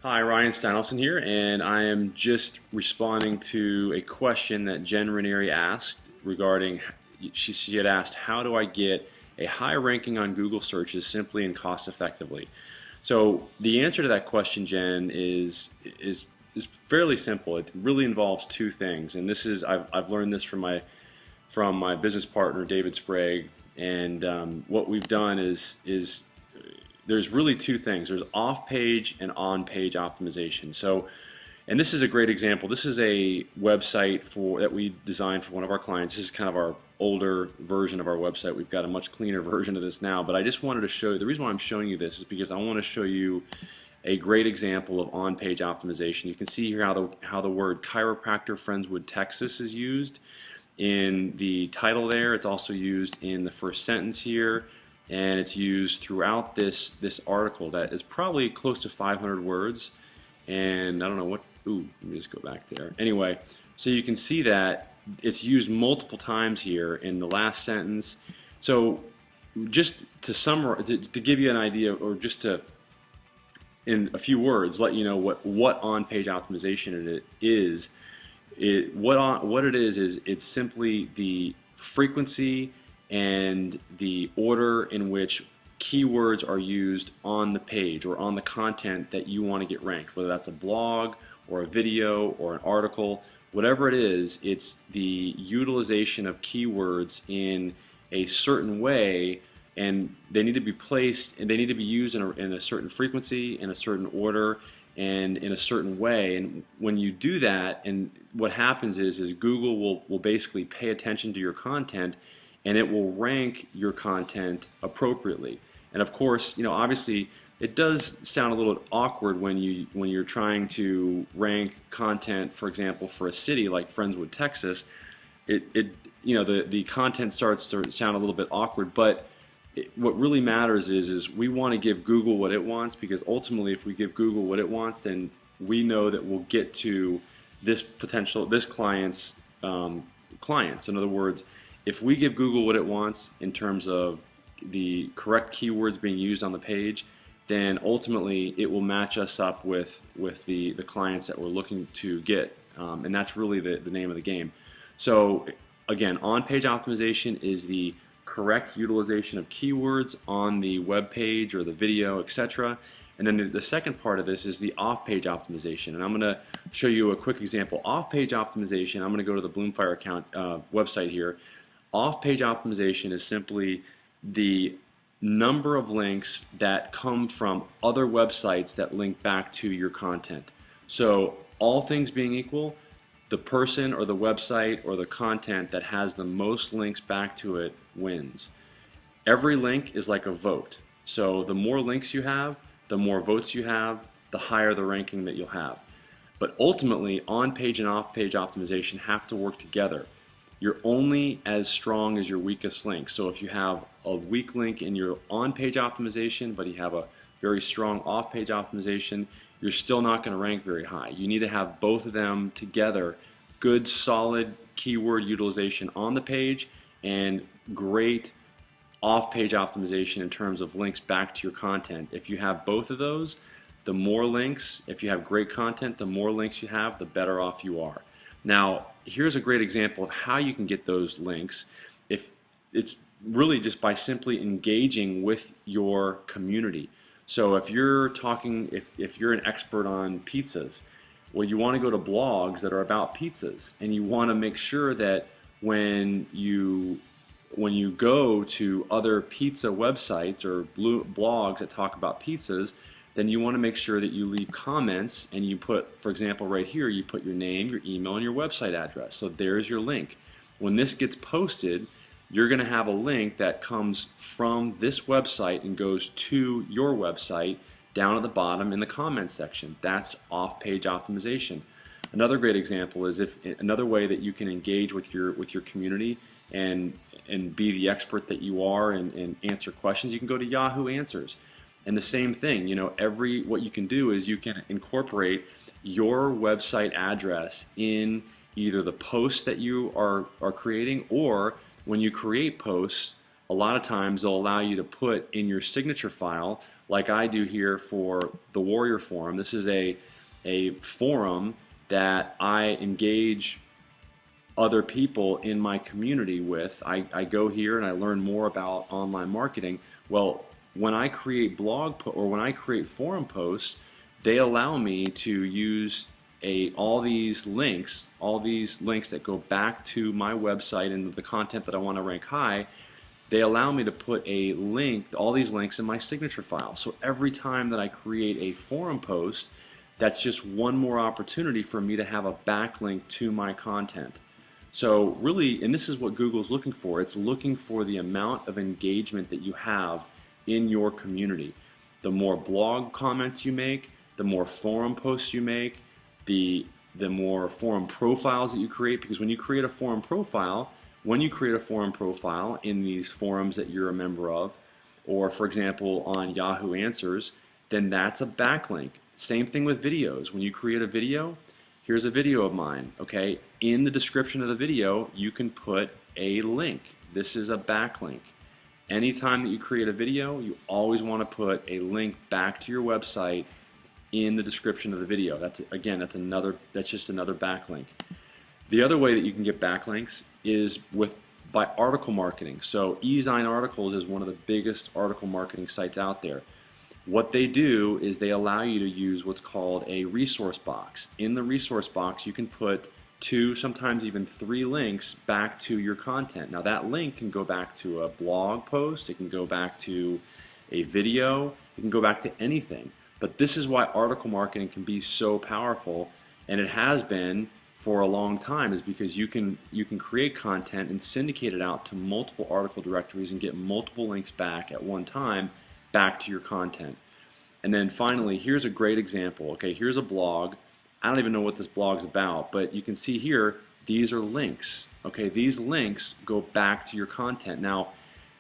Hi, Ryan Steinelson here, and I am just responding to a question that Jen Ranieri asked regarding, she had asked, how do I get a high ranking on Google searches simply and cost effectively? So the answer to that question, Jen, is fairly simple. It really involves two things, and this is I've learned this from my business partner David Sprague, and what we've done is there's really two things. There's off-page and on-page optimization. So, and this is a great example. This is a website that we designed for one of our clients. This is kind of our older version of our website. We've got a much cleaner version of this now, but I just wanted to show you, the reason why I'm showing you this is because I want to show you a great example of on-page optimization. You can see here how the word chiropractor Friendswood, Texas is used in the title there. It's also used in the first sentence here, and it's used throughout this article that is probably close to 500 words. And I don't know what, ooh, let me just go back there. Anyway, so you can see that it's used multiple times here in the last sentence. So just to summarize, to give you an idea, or just to, in a few words, let you know what on-page optimization it is. What it is it's simply the frequency and the order in which keywords are used on the page or on the content that you want to get ranked, whether that's a blog or a video or an article, whatever it is. It's the utilization of keywords in a certain way, and they need to be placed and they need to be used in a certain frequency, in a certain order, and in a certain way. And when you do that, and what happens is Google will basically pay attention to your content, and it will rank your content appropriately. And of course, you know, obviously it does sound a little awkward when you're trying to rank content, for example, for a city like Friendswood, Texas. You know, the content starts to sound a little bit awkward, but what really matters is we want to give Google what it wants, because ultimately if we give Google what it wants, then we know that we'll get to this client's clients. In other words, if we give Google what it wants in terms of the correct keywords being used on the page, then ultimately it will match us up with the clients that we're looking to get, and that's really the name of the game. So again, on-page optimization is the correct utilization of keywords on the web page or the video, etc. And then the second part of this is the off-page optimization, and I'm going to show you a quick example. Off-page optimization, I'm going to go to the Bloomfire account website here. Off-page optimization is simply the number of links that come from other websites that link back to your content. So all things being equal, the person or the website or the content that has the most links back to it wins. Every link is like a vote. So the more links you have, the more votes you have, the higher the ranking that you'll have. But ultimately, on-page and off-page optimization have to work together. You're only as strong as your weakest link. So if you have a weak link in your on-page optimization, but you have a very strong off-page optimization, you're still not going to rank very high. You need to have both of them together. Good, solid keyword utilization on the page and great off-page optimization in terms of links back to your content. If you have both of those, the more links, if you have great content, the more links you have, the better off you are. Now, here's a great example of how you can get those links. If it's really just by simply engaging with your community. So if you're talking, if you're an expert on pizzas, well, you want to go to blogs that are about pizzas, and you want to make sure that when you go to other pizza websites or blogs that talk about pizzas, then you want to make sure that you leave comments, and you put, for example, right here, you put your name, your email, and your website address. So there's your link. When this gets posted, you're going to have a link that comes from this website and goes to your website down at the bottom in the comments section. That's off-page optimization. Another great example is another way that you can engage with your community and be the expert that you are and answer questions. You can go to Yahoo Answers. And the same thing, you know, what you can do is you can incorporate your website address in either the posts that you are creating, or when you create posts a lot of times they'll allow you to put in your signature file, like I do here for the Warrior Forum. This is a forum that I engage other people in my community with. I go here and I learn more about online marketing. Well, when I create when I create forum posts, they allow me to use all these links that go back to my website and the content that I want to rank high. They allow me to put all these links in my signature file. So every time that I create a forum post, that's just one more opportunity for me to have a backlink to my content. So really, and this is what Google's looking for, it's looking for the amount of engagement that you have in your community. The more blog comments you make, the more forum posts you make, the more forum profiles that you create, because when you create a forum profile in these forums that you're a member of, or for example on Yahoo Answers, then that's a backlink. Same thing with videos. When you create a video, here's a video of mine, okay? In the description of the video, you can put a link. This is a backlink. Anytime that you create a video, you always want to put a link back to your website in the description of the video. That's just another backlink. The other way that you can get backlinks is by article marketing. So eZine Articles is one of the biggest article marketing sites out there. What they do is they allow you to use what's called a resource box. In the resource box, you can put 2, sometimes even 3 links back to your content. Now that link can go back to a blog post, it can go back to a video, it can go back to anything. But this is why article marketing can be so powerful, and it has been for a long time, is because you can create content and syndicate it out to multiple article directories and get multiple links back at one time back to your content. And then finally, here's a great example. Okay, here's a blog. I don't even know what this blog's about, but you can see here, these are links. Okay, these links go back to your content. Now,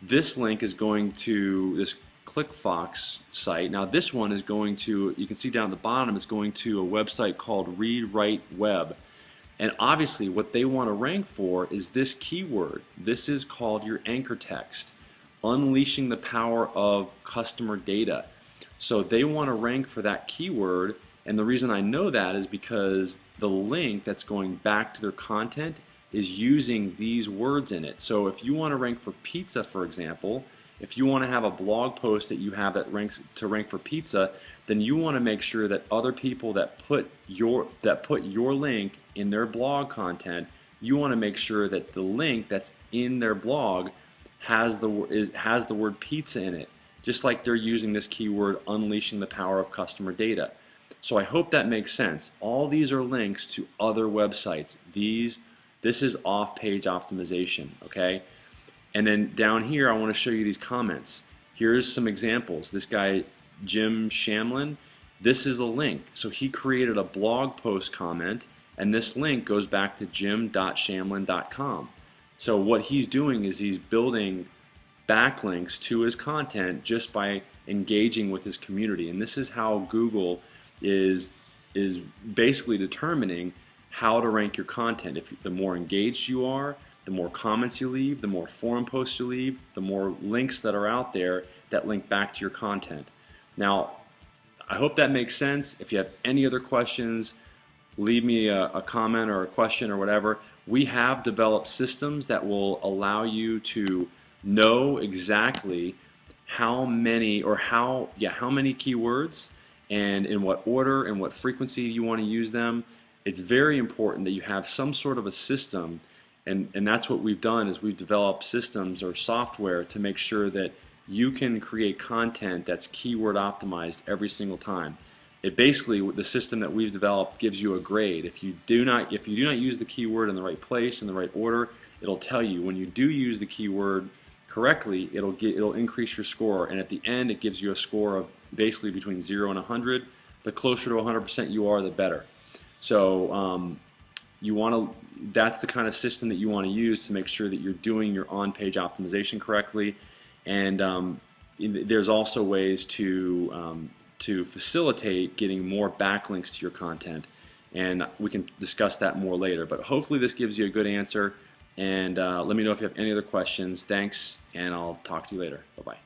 this link is going to this ClickFox site. Now, this one is going to, you can see down at the bottom, it's going to a website called Read Write Web. And obviously, what they want to rank for is this keyword. This is called your anchor text, unleashing the power of customer data. So they want to rank for that keyword, and the reason I know that is because the link that's going back to their content is using these words in it. So if you want to rank for pizza, for example, if you want to have a blog post that you have that rank for pizza, then you want to make sure that other people that put your link in their blog content, you want to make sure that the link that's in their blog has the word pizza in it, just like they're using this keyword, unleashing the power of customer data. So I hope that makes sense. All these are links to other websites. This is off-page optimization, okay? And then down here, I want to show you these comments. Here's some examples. This guy, Jim Shamlin, this is a link. So he created a blog post comment, and this link goes back to jim.shamlin.com. So what he's doing is he's building backlinks to his content just by engaging with his community. And this is how Google is basically determining how to rank your content. The more engaged you are, the more comments you leave, the more forum posts you leave, the more links that are out there that link back to your content. Now, I hope that makes sense. If you have any other questions, leave me a comment or a question or whatever. We have developed systems that will allow you to know exactly how many keywords and in what order and what frequency you want to use them. It's very important that you have some sort of a system, and that's what we've done, is we've developed systems or software to make sure that you can create content that's keyword optimized every single time. It basically, the system that we've developed gives you a grade. If you do not use the keyword in the right place, in the right order, it'll tell you. When you do use the keyword correctly, it'll increase your score, and at the end it gives you a score of basically between 0 and 100. The closer to 100% you are, the better. So that's the kind of system that you want to use to make sure that you're doing your on-page optimization correctly. And there's also ways to facilitate getting more backlinks to your content, and we can discuss that more later. But hopefully this gives you a good answer. and let me know if you have any other questions. Thanks, and I'll talk to you later. Bye-bye.